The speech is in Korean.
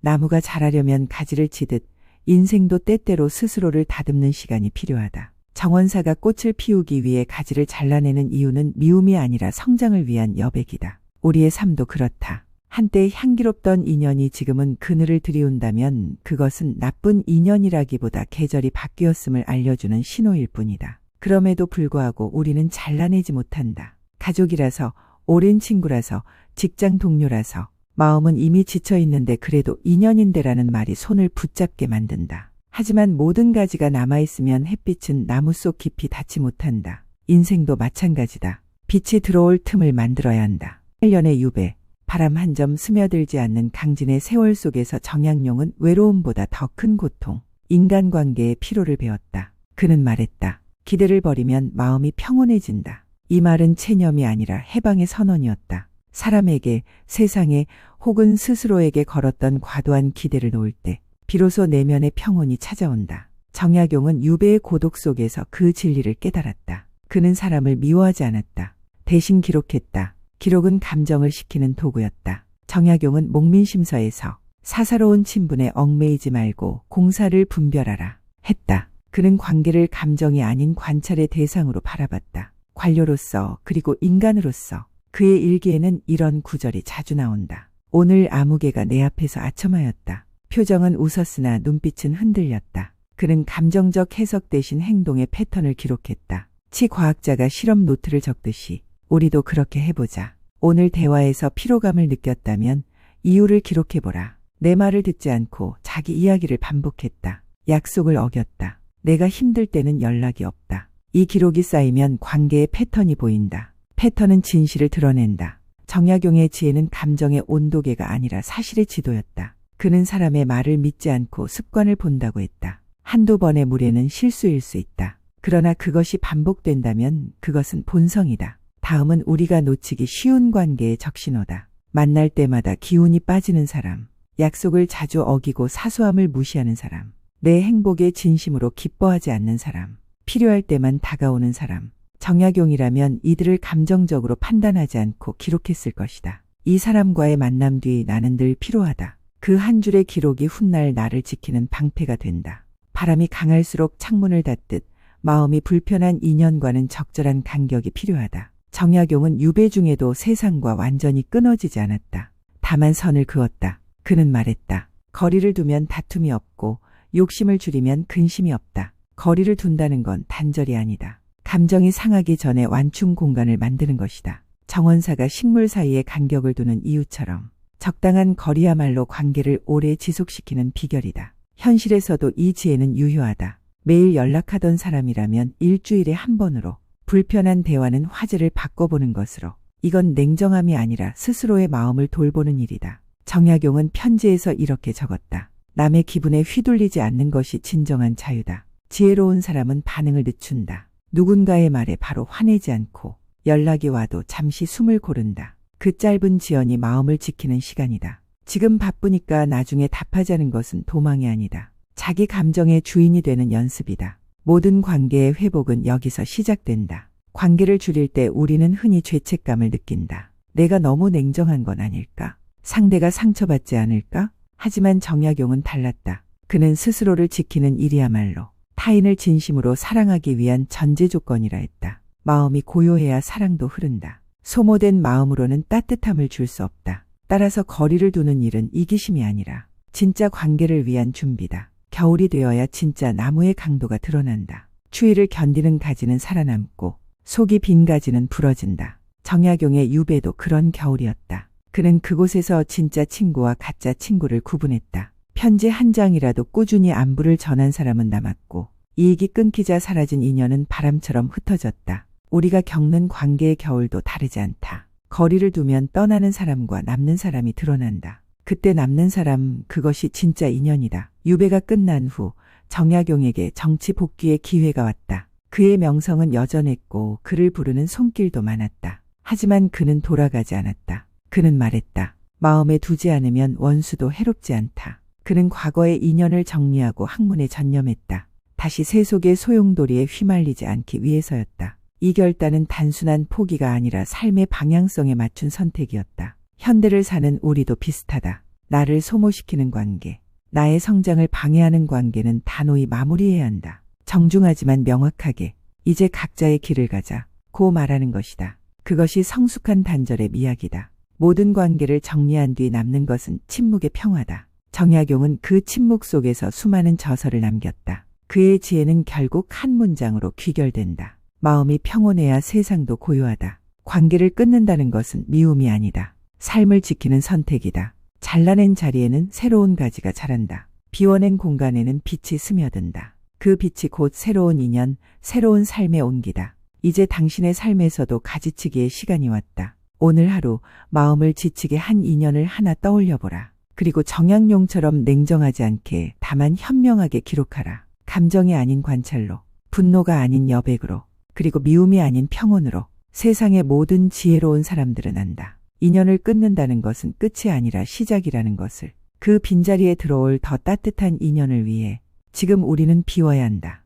나무가 자라려면 가지를 치듯 인생도 때때로 스스로를 다듬는 시간이 필요하다. 정원사가 꽃을 피우기 위해 가지를 잘라내는 이유는 미움이 아니라 성장을 위한 여백이다. 우리의 삶도 그렇다. 한때 향기롭던 인연이 지금은 그늘을 들이운다면 그것은 나쁜 인연이라기보다 계절이 바뀌었음을 알려주는 신호일 뿐이다. 그럼에도 불구하고 우리는 잘라내지 못한다. 가족이라서, 오랜 친구라서, 직장 동료라서, 마음은 이미 지쳐 있는데 그래도 인연인데라는 말이 손을 붙잡게 만든다. 하지만 모든 가지가 남아있으면 햇빛은 나무 속 깊이 닿지 못한다. 인생도 마찬가지다. 빛이 들어올 틈을 만들어야 한다. 1년의 유배, 바람 한 점 스며들지 않는 강진의 세월 속에서 정약용은 외로움보다 더 큰 고통, 인간관계의 피로를 배웠다. 그는 말했다. 기대를 버리면 마음이 평온해진다. 이 말은 체념이 아니라 해방의 선언이었다. 사람에게, 세상에 혹은 스스로에게 걸었던 과도한 기대를 놓을 때 비로소 내면의 평온이 찾아온다. 정약용은 유배의 고독 속에서 그 진리를 깨달았다. 그는 사람을 미워하지 않았다. 대신 기록했다. 기록은 감정을 식히는 도구였다. 정약용은 목민심서에서 사사로운 친분에 얽매이지 말고 공사를 분별하라 했다. 그는 관계를 감정이 아닌 관찰의 대상으로 바라봤다. 관료로서 그리고 인간으로서. 그의 일기에는 이런 구절이 자주 나온다. 오늘 아무개가 내 앞에서 아첨하였다. 표정은 웃었으나 눈빛은 흔들렸다. 그는 감정적 해석 대신 행동의 패턴을 기록했다. 치과학자가 실험 노트를 적듯이 우리도 그렇게 해보자. 오늘 대화에서 피로감을 느꼈다면 이유를 기록해보라. 내 말을 듣지 않고 자기 이야기를 반복했다. 약속을 어겼다. 내가 힘들 때는 연락이 없다. 이 기록이 쌓이면 관계의 패턴이 보인다. 패턴은 진실을 드러낸다. 정약용의 지혜는 감정의 온도계가 아니라 사실의 지도였다. 그는 사람의 말을 믿지 않고 습관을 본다고 했다. 한두 번의 무례는 실수일 수 있다. 그러나 그것이 반복된다면 그것은 본성이다. 다음은 우리가 놓치기 쉬운 관계의 적신호다. 만날 때마다 기운이 빠지는 사람, 약속을 자주 어기고 사소함을 무시하는 사람, 내 행복에 진심으로 기뻐하지 않는 사람, 필요할 때만 다가오는 사람. 정약용이라면 이들을 감정적으로 판단하지 않고 기록했을 것이다. 이 사람과의 만남 뒤 나는 늘 피로하다. 그 한 줄의 기록이 훗날 나를 지키는 방패가 된다. 바람이 강할수록 창문을 닫듯 마음이 불편한 인연과는 적절한 간격이 필요하다. 정약용은 유배 중에도 세상과 완전히 끊어지지 않았다. 다만 선을 그었다. 그는 말했다. 거리를 두면 다툼이 없고 욕심을 줄이면 근심이 없다. 거리를 둔다는 건 단절이 아니다. 감정이 상하기 전에 완충 공간을 만드는 것이다. 정원사가 식물 사이에 간격을 두는 이유처럼 적당한 거리야말로 관계를 오래 지속시키는 비결이다. 현실에서도 이 지혜는 유효하다. 매일 연락하던 사람이라면 일주일에 한 번으로, 불편한 대화는 화제를 바꿔보는 것으로. 이건 냉정함이 아니라 스스로의 마음을 돌보는 일이다. 정약용은 편지에서 이렇게 적었다. 남의 기분에 휘둘리지 않는 것이 진정한 자유다. 지혜로운 사람은 반응을 늦춘다. 누군가의 말에 바로 화내지 않고 연락이 와도 잠시 숨을 고른다. 그 짧은 지연이 마음을 지키는 시간이다. 지금 바쁘니까 나중에 답하자는 것은 도망이 아니다. 자기 감정의 주인이 되는 연습이다. 모든 관계의 회복은 여기서 시작된다. 관계를 줄일 때 우리는 흔히 죄책감을 느낀다. 내가 너무 냉정한 건 아닐까? 상대가 상처받지 않을까? 하지만 정약용은 달랐다. 그는 스스로를 지키는 일이야말로 타인을 진심으로 사랑하기 위한 전제 조건이라 했다. 마음이 고요해야 사랑도 흐른다. 소모된 마음으로는 따뜻함을 줄 수 없다. 따라서 거리를 두는 일은 이기심이 아니라 진짜 관계를 위한 준비다. 겨울이 되어야 진짜 나무의 강도가 드러난다. 추위를 견디는 가지는 살아남고 속이 빈 가지는 부러진다. 정약용의 유배도 그런 겨울이었다. 그는 그곳에서 진짜 친구와 가짜 친구를 구분했다. 편지 한 장이라도 꾸준히 안부를 전한 사람은 남았고 이익이 끊기자 사라진 인연은 바람처럼 흩어졌다. 우리가 겪는 관계의 겨울도 다르지 않다. 거리를 두면 떠나는 사람과 남는 사람이 드러난다. 그때 남는 사람, 그것이 진짜 인연이다. 유배가 끝난 후 정약용에게 정치 복귀의 기회가 왔다. 그의 명성은 여전했고 그를 부르는 손길도 많았다. 하지만 그는 돌아가지 않았다. 그는 말했다. 마음에 두지 않으면 원수도 해롭지 않다. 그는 과거의 인연을 정리하고 학문에 전념했다. 다시 세속의 소용돌이에 휘말리지 않기 위해서였다. 이 결단은 단순한 포기가 아니라 삶의 방향성에 맞춘 선택이었다. 현대를 사는 우리도 비슷하다. 나를 소모시키는 관계, 나의 성장을 방해하는 관계는 단호히 마무리해야 한다. 정중하지만 명확하게 이제 각자의 길을 가자 고 말하는 것이다. 그것이 성숙한 단절의 미학이다. 모든 관계를 정리한 뒤 남는 것은 침묵의 평화다. 정약용은 그 침묵 속에서 수많은 저서를 남겼다. 그의 지혜는 결국 한 문장으로 귀결된다. 마음이 평온해야 세상도 고요하다. 관계를 끊는다는 것은 미움이 아니다. 삶을 지키는 선택이다. 잘라낸 자리에는 새로운 가지가 자란다. 비워낸 공간에는 빛이 스며든다. 그 빛이 곧 새로운 인연, 새로운 삶의 온기다. 이제 당신의 삶에서도 가지치기의 시간이 왔다. 오늘 하루 마음을 지치게 한 인연을 하나 떠올려보라. 그리고 정약용처럼 냉정하지 않게 다만 현명하게 기록하라. 감정이 아닌 관찰로, 분노가 아닌 여백으로, 그리고 미움이 아닌 평온으로. 세상의 모든 지혜로운 사람들은 안다. 인연을 끊는다는 것은 끝이 아니라 시작이라는 것을. 그 빈자리에 들어올 더 따뜻한 인연을 위해 지금 우리는 비워야 한다.